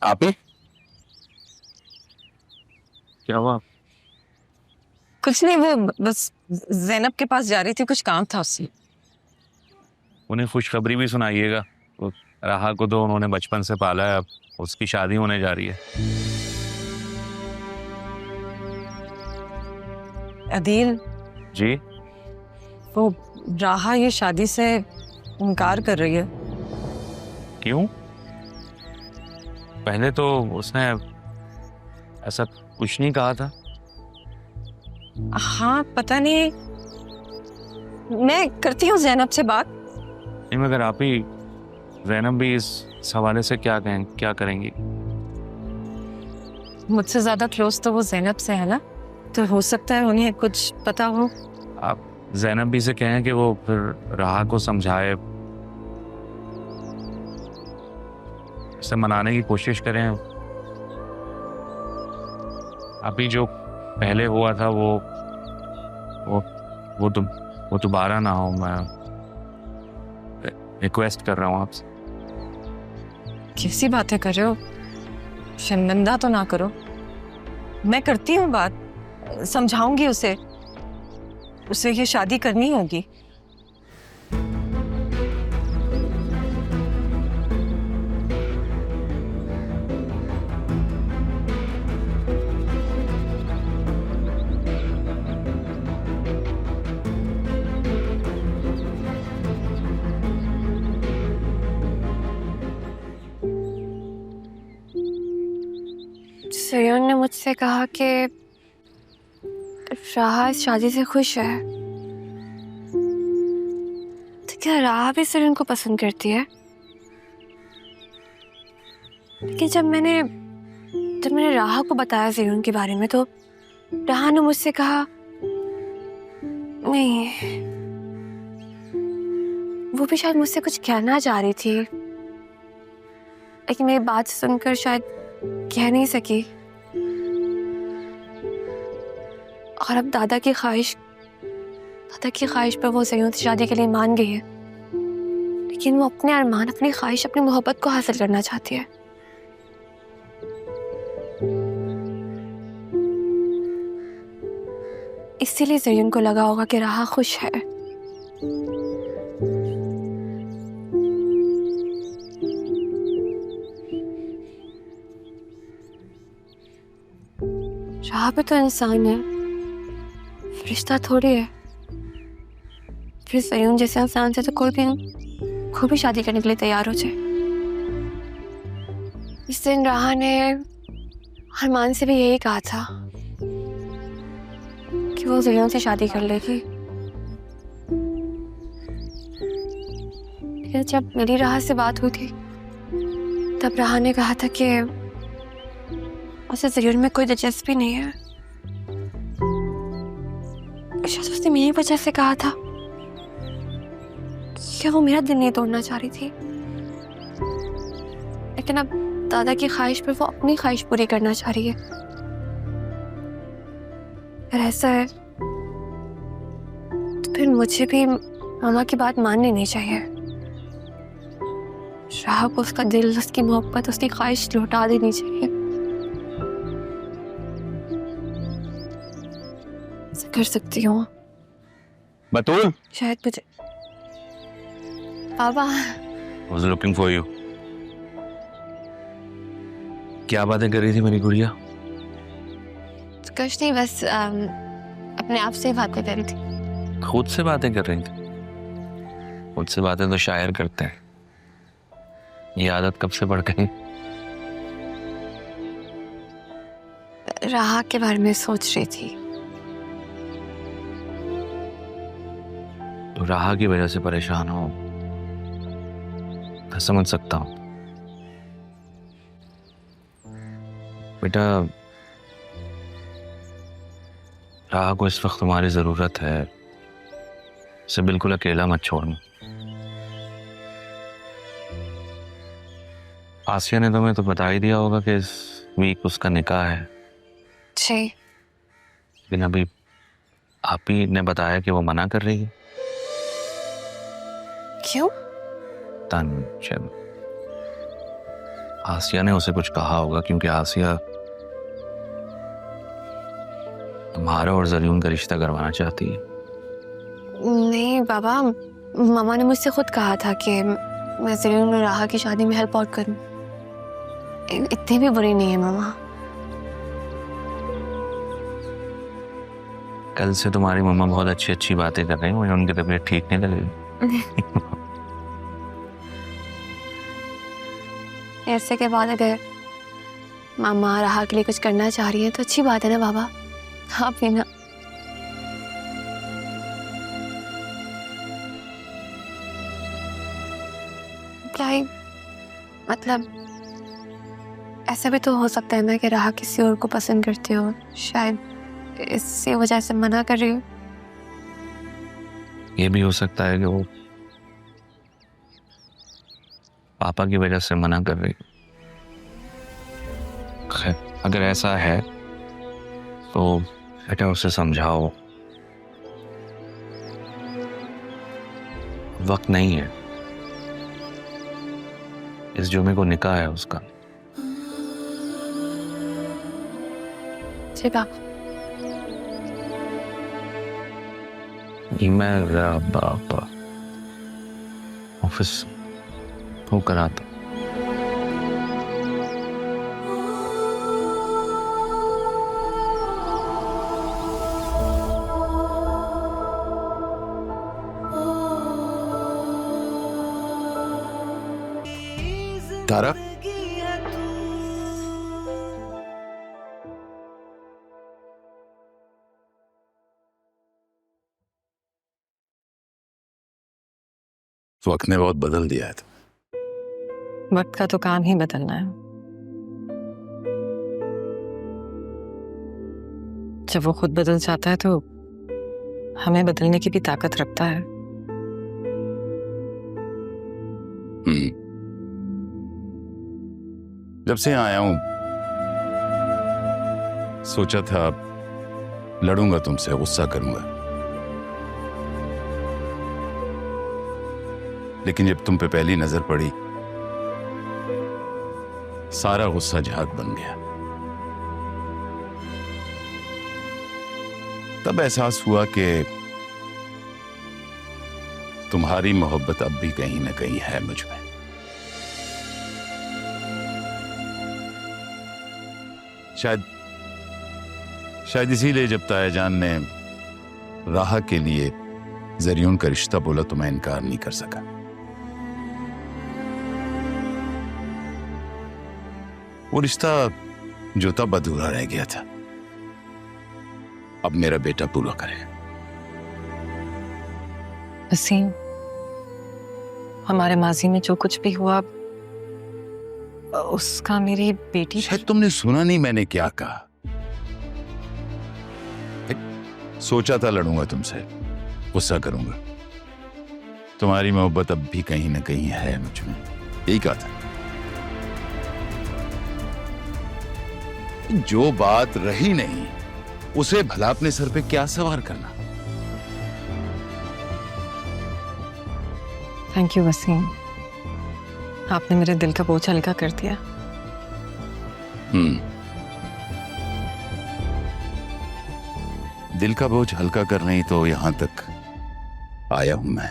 आप ही क्या हुआ? कुछ नहीं, वो बस जैनब के पास जा रही थी, कुछ काम था उससे। उन्हें खुशखबरी भी सुनाइएगा। तो राहा को तो उन्होंने बचपन से पाला है, अब उसकी शादी होने जा रही है। अदील, जी? वो राहा ये शादी से इनकार कर रही है। क्यों? पहले तो उसने ऐसा कुछ नहीं कहा था। हाँ पता नहीं, मैं करती हूँ जैनब से बात। नहीं, मगर आप ही जैनब भी इस हवाले से क्या करेंगी? मुझसे ज्यादा क्लोज तो वो जैनब से है ना, तो हो सकता है उन्हें कुछ पता हो। आप जैनब भी से कहें कि वो फिर राहा को समझाए, उसे मनाने की कोशिश करें। अभी जो पहले हुआ था वो वो दोबारा ना हो। मैं रिक्वेस्ट कर रहा हूँ आपसे। कैसी बातें कर रहे हो, शर्मिंदा तो ना करो। मैं करती हूँ बात, समझाऊंगी उसे ये शादी करनी होगी। सयोन ने मुझसे कहा कि राहा इस शादी से खुश है। तो क्या राहा भी सयोन को पसंद करती है? लेकिन जब मैंने राहा को बताया सयोन के बारे में, तो राहा ने मुझसे कहा नहीं, वो भी शायद मुझसे कुछ कहना चाह रही थी, लेकिन मेरी बात सुनकर शायद कह नहीं सकी। और अब दादा की ख्वाहिश पर वो सयोन से शादी के लिए मान गई है, लेकिन वो अपने अरमान, अपनी ख्वाहिश, अपनी मोहब्बत को हासिल करना चाहती है। इसीलिए सयोन को लगा होगा कि राहा खुश है। राहा भी तो इंसान है, रिश्ता थोड़ी है। फिर सयोन जैसे इंसान से तो कोई भी शादी करने के लिए तैयार हो जाए। इस दिन राहा ने अरमान से भी यही कहा था कि वो सयोन से शादी कर लेगी। लेकिन जब मेरी राहा से बात हुई थी, तब राहा ने कहा था कि उसे सयोन में कोई दिलचस्पी नहीं है। शायद उसने मेरी वजह से कहा था कि वो मेरा दिल नहीं तोड़ना चाह रही थी, लेकिन अब दादा की ख्वाहिश पे वो अपनी ख्वाहिश पूरी करना चाह रही है। अगर ऐसा है तो फिर मुझे भी मामा की बात मान लेनी चाहिए। राहा को उसका दिल, उसकी मोहब्बत, उसकी ख्वाहिश लौटा देनी चाहिए। ऐसा कर सकती हूँ बतूल, शायद मुझे। पापा, I was looking for you। क्या बातें कर रही थी मेरी गुड़िया? कुछ नहीं, बस अपने आप से बातें कर रही थी। खुद से बातें कर रही थी? खुद से बातें तो शायर करते हैं, ये आदत कब से बढ़ गई? राहा के बारे में सोच रही थी। तो राहा की वजह से परेशान हो, मैं समझ सकता हूं। बेटा, राहा को इस वक्त तुम्हारी जरूरत है, उसे बिल्कुल अकेला मत छोड़ना। आसिया ने तुम्हें तो बता ही दिया होगा कि इस वीक उसका निकाह है। जी। लेकिन अभी आप ही ने बताया कि वो मना कर रही है। क्यों? तंशन, आसिया ने उसे कुछ कहा होगा, क्योंकि आसिया तुम्हारा और जरीन का रिश्ता करवाना चाहती है। नहीं बाबा, मामा ने मुझसे खुद कहा था कि मैं ज़रीन और राहा की शादी में हेल्प आउट करूं। इतनी भी बुरी नहीं है मामा। कल से तुम्हारी मम्मा बहुत अच्छी अच्छी बातें कर रही हैं, मुझे उनकी तबीयत ठीक नहीं लग रही। ऐसे के बाद अगर मामा राहा के लिए कुछ करना चाह रही है तो अच्छी बात है ना बाबा। आप भी ना। क्या ही मतलब, ऐसा भी तो हो सकता है ना कि राहा किसी और को पसंद करते हो, शायद इसी वजह से मना कर रही हो। ये भी हो सकता है कि वो पापा की वजह से मना कर रही। खैर, अगर ऐसा है तो बेटा उसे समझाओ, वक्त नहीं है, इस जुमे को निकाह है उसका। जी बाप। मेरा बाप ऑफिस होकर आता। तारा, वक्त ने बहुत बदल दिया है। वक्त का तो काम ही बदलना है। जब वो खुद बदल जाता है तो हमें बदलने की भी ताकत रखता है। जब से यहाँ आया हूं सोचा था लड़ूंगा तुमसे, गुस्सा करूंगा, लेकिन जब तुम पे पहली नजर पड़ी सारा गुस्सा झाग बन गया। तब एहसास हुआ कि तुम्हारी मोहब्बत अब भी कहीं ना कहीं है मुझ में। शायद इसीलिए जब तायाजान ने राहा के लिए ज़रीन का रिश्ता बोला तो मैं इनकार नहीं कर सका। वो रिश्ता जो तब अधूरा रह गया था, अब मेरा बेटा पूरा करेगा। वसीम, हमारे माजी में जो कुछ भी हुआ उसका मेरी बेटी। शायद तुमने सुना नहीं मैंने क्या कहा। सोचा था लड़ूंगा तुमसे, गुस्सा करूंगा, तुम्हारी मोहब्बत अब भी कहीं ना कहीं है मुझ में, यही कहा था। जो बात रही नहीं उसे भला अपने सर पे क्या सवार करना। थैंक यू वसीम, आपने मेरे दिल का बोझ हल्का कर दिया। दिल का बोझ हल्का करने ही तो यहां तक आया हूं मैं।